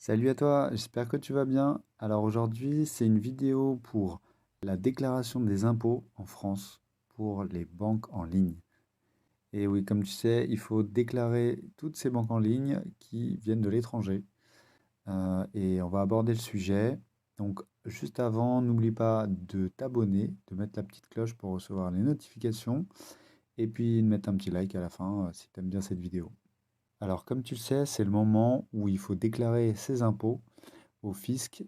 Salut à toi, j'espère que tu vas bien. Alors aujourd'hui, c'est une vidéo pour la déclaration des impôts en France pour les banques en ligne. Et oui, comme tu sais, il faut déclarer toutes ces banques en ligne qui viennent de l'étranger. Et on va aborder le sujet. Donc juste avant, n'oublie pas de t'abonner, de mettre la petite cloche pour recevoir les notifications et puis de mettre un petit like à la fin si tu aimes bien cette vidéo. Alors comme tu le sais, c'est le moment où il faut déclarer ses impôts au fisc.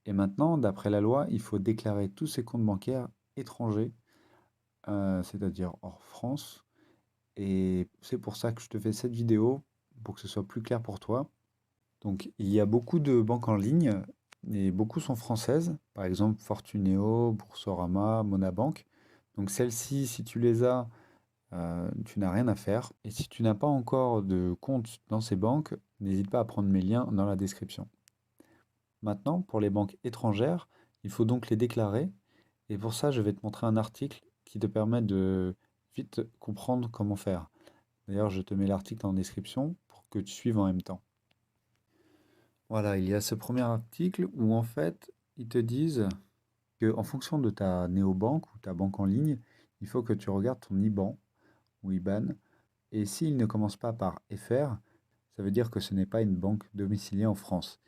Et maintenant, d'après la loi, il faut déclarer tous ses comptes bancaires étrangers, c'est-à-dire hors France. Et c'est pour ça que je te fais cette vidéo, pour que ce soit plus clair pour toi. Donc, il y a beaucoup de banques en ligne, et beaucoup sont françaises. Par exemple, Fortuneo, Boursorama, Monabank. Donc, celles-ci, si tu les as, tu n'as rien à faire. Et si tu n'as pas encore de compte dans ces banques, n'hésite pas à prendre mes liens dans la description. Maintenant, pour les banques étrangères, il faut donc les déclarer. Et pour ça, je vais te montrer un article qui te permet de vite comprendre comment faire. D'ailleurs, je te mets l'article en description pour que tu suives en même temps. Voilà, il y a ce premier article où en fait, ils te disent que en fonction de ta néobanque ou ta banque en ligne, il faut que tu regardes ton IBAN ou IBAN. Et s'il ne commence pas par FR, ça veut dire que ce n'est pas une banque domiciliée en France.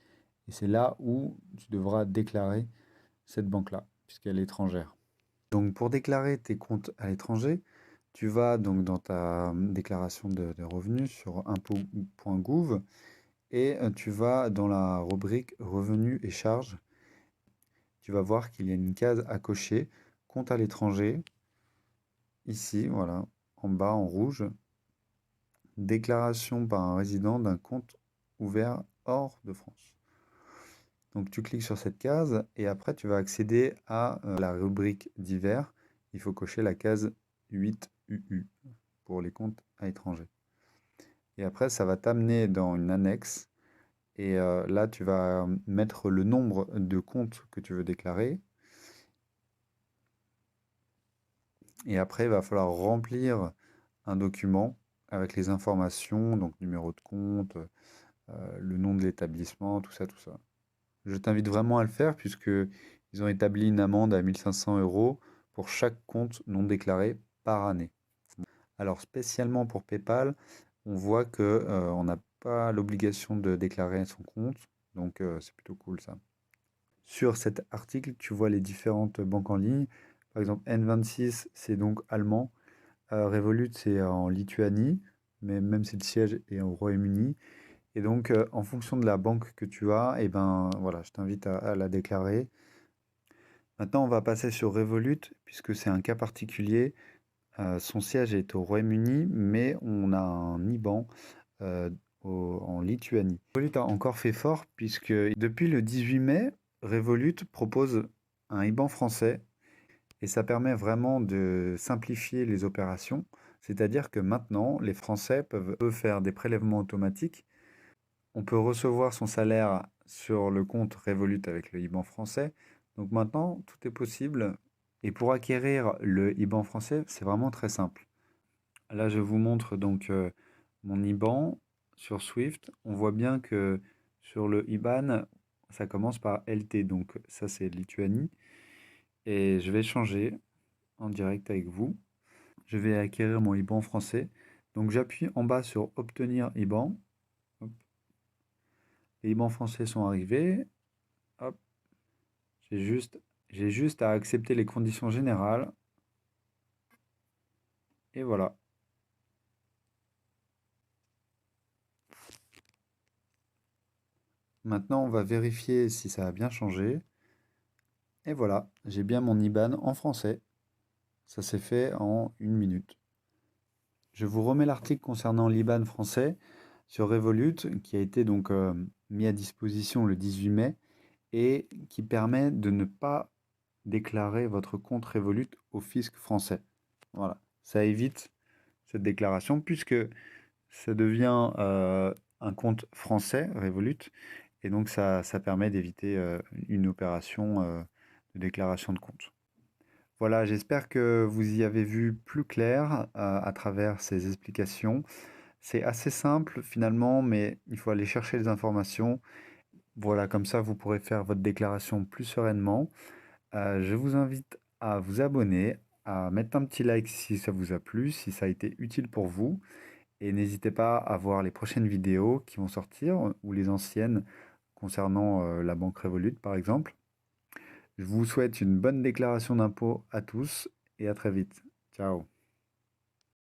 Et c'est là où tu devras déclarer cette banque-là, puisqu'elle est étrangère. Donc pour déclarer tes comptes à l'étranger, tu vas donc dans ta déclaration de revenus sur impôts.gouv et tu vas dans la rubrique revenus et charges. Tu vas voir qu'il y a une case à cocher, compte à l'étranger, ici, voilà, en bas en rouge, déclaration par un résident d'un compte ouvert hors de France. Donc tu cliques sur cette case et après tu vas accéder à la rubrique divers. Il faut cocher la case 8UU pour les comptes à l'étranger. Et après ça va t'amener dans une annexe et là tu vas mettre le nombre de comptes que tu veux déclarer. Et après il va falloir remplir un document avec les informations, donc numéro de compte, le nom de l'établissement, tout ça, tout ça. Je t'invite vraiment à le faire puisque ils ont établi une amende à 1 500 € pour chaque compte non déclaré par année. Alors spécialement pour PayPal, on voit que on n'a pas l'obligation de déclarer son compte, donc c'est plutôt cool ça. Sur cet article, tu vois les différentes banques en ligne. Par exemple, N26, c'est donc allemand. Revolut, c'est en Lituanie, mais même si le siège est au Royaume-Uni. Et donc, en fonction de la banque que tu as, et ben voilà, je t'invite à la déclarer. Maintenant, on va passer sur Revolut, puisque c'est un cas particulier. Son siège est au Royaume-Uni, mais on a un IBAN euh, en Lituanie. Revolut a encore fait fort, puisque depuis le 18 mai, Revolut propose un IBAN français, et ça permet vraiment de simplifier les opérations. C'est-à-dire que maintenant, les Français peuvent faire des prélèvements automatiques. On peut recevoir son salaire sur le compte Revolut avec le IBAN français. Donc maintenant, tout est possible. Et pour acquérir le IBAN français, c'est vraiment très simple. Là, je vous montre donc mon IBAN sur Swift. On voit bien que sur le IBAN, ça commence par LT. Donc ça, c'est Lituanie. Et je vais changer en direct avec vous. Je vais acquérir mon IBAN français. Donc j'appuie en bas sur Obtenir IBAN. Hop. Les IBAN français sont arrivés. Hop. J'ai juste, j'ai juste à accepter les conditions générales. Et voilà. Maintenant, on va vérifier si ça a bien changé. Et voilà, j'ai bien mon IBAN en français. Ça s'est fait en 1 minute. Je vous remets l'article concernant l'IBAN français sur Revolut, qui a été donc mis à disposition le 18 mai et qui permet de ne pas déclarer votre compte Revolut au fisc français. Voilà, ça évite cette déclaration puisque ça devient un compte français, Revolut, et donc ça permet d'éviter une opération de déclaration de compte. Voilà, j'espère que vous y avez vu plus clair à travers ces explications. C'est assez simple finalement, mais il faut aller chercher les informations Voilà, comme ça, vous pourrez faire votre déclaration plus sereinement. Je vous invite à vous abonner, à mettre un petit like si ça vous a plu, si ça a été utile pour vous. Et n'hésitez pas à voir les prochaines vidéos qui vont sortir, ou les anciennes concernant la Banque Revolut, par exemple. Je vous souhaite une bonne déclaration d'impôt à tous et à très vite. Ciao.